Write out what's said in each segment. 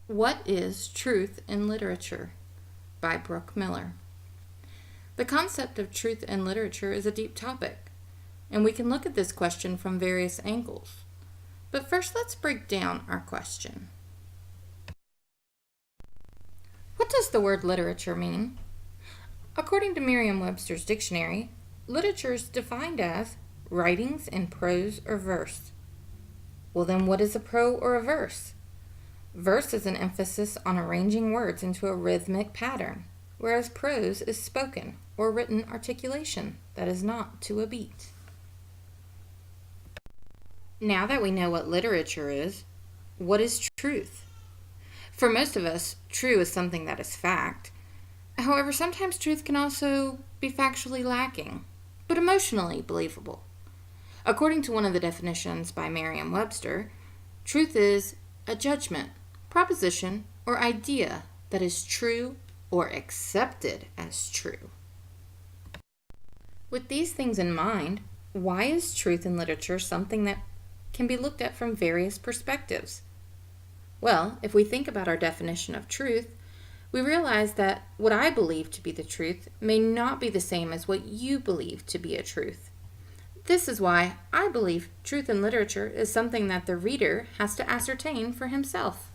What is truth in literature? By Brooke Miller. The concept of truth in literature is a deep topic, and we can look at this question from various angles. But first, let's break down our question. What does the word literature mean? According to Merriam-Webster's dictionary, literature is defined as writings in prose or verse. Well, then what is a prose or a verse? Verse is an emphasis on arranging words into a rhythmic pattern, whereas prose is spoken or written articulation that is not to a beat. Now that we know what literature is, what is truth? For most of us, true is something that is fact. However, sometimes truth can also be factually lacking, but emotionally believable. According to one of the definitions by Merriam-Webster, truth is a judgment, proposition, or idea that is true or accepted as true. With these things in mind, why is truth in literature something that can be looked at from various perspectives? Well, if we think about our definition of truth, we realize that what I believe to be the truth may not be the same as what you believe to be a truth. This is why I believe truth in literature is something that the reader has to ascertain for himself.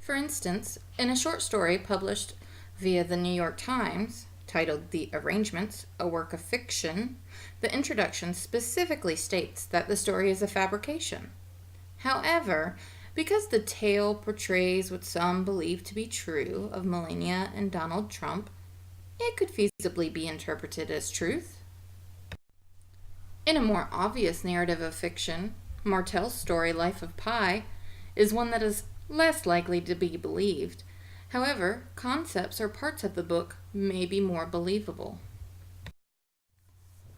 For instance, in a short story published via the New York Times, titled The Arrangements, a work of fiction, the introduction specifically states that the story is a fabrication. However, because the tale portrays what some believe to be true of Melania and Donald Trump, it could feasibly be interpreted as truth. In a more obvious narrative of fiction, Martel's story Life of Pi is one that is less likely to be believed. However, concepts or parts of the book may be more believable.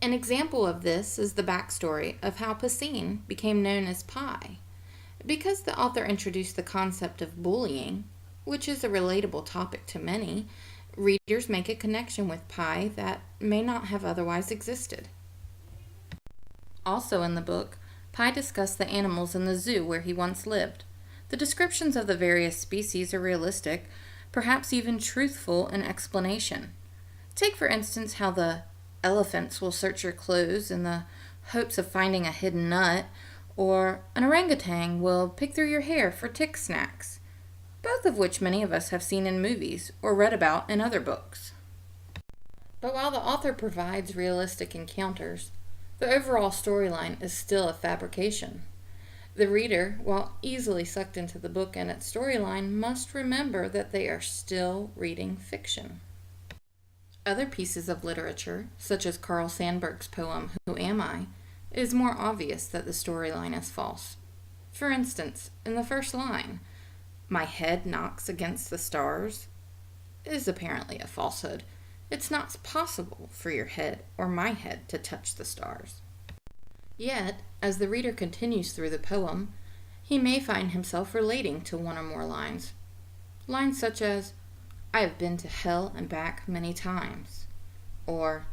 An example of this is the backstory of how Pacine became known as Pi. Because the author introduced the concept of bullying, which is a relatable topic to many, readers make a connection with Pi that may not have otherwise existed. Also in the book, Pi discussed the animals in the zoo where he once lived. The descriptions of the various species are realistic, perhaps even truthful in explanation. Take for instance how the elephants will search your clothes in the hopes of finding a hidden nut, or an orangutan will pick through your hair for tick snacks, both of which many of us have seen in movies or read about in other books. But while the author provides realistic encounters, the overall storyline is still a fabrication. The reader, while easily sucked into the book and its storyline, must remember that they are still reading fiction. Other pieces of literature, such as Carl Sandburg's poem Who Am I?, it is more obvious that the storyline is false. For instance, in the first line, my head knocks against the stars, is apparently a falsehood. It's not possible for your head or my head to touch the stars. Yet, as the reader continues through the poem, he may find himself relating to one or more lines. Lines such as, I have been to hell and back many times, or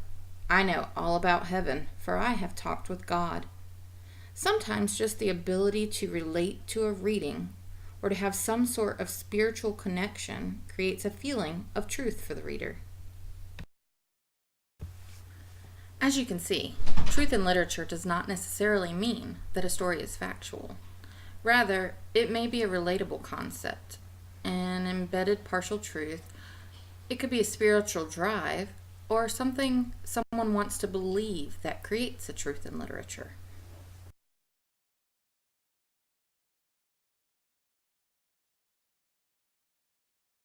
I know all about heaven, for I have talked with God. Sometimes just the ability to relate to a reading or to have some sort of spiritual connection creates a feeling of truth for the reader. As you can see, truth in literature does not necessarily mean that a story is factual. Rather, it may be a relatable concept, an embedded partial truth. It could be a spiritual drive, or something someone wants to believe that creates a truth in literature.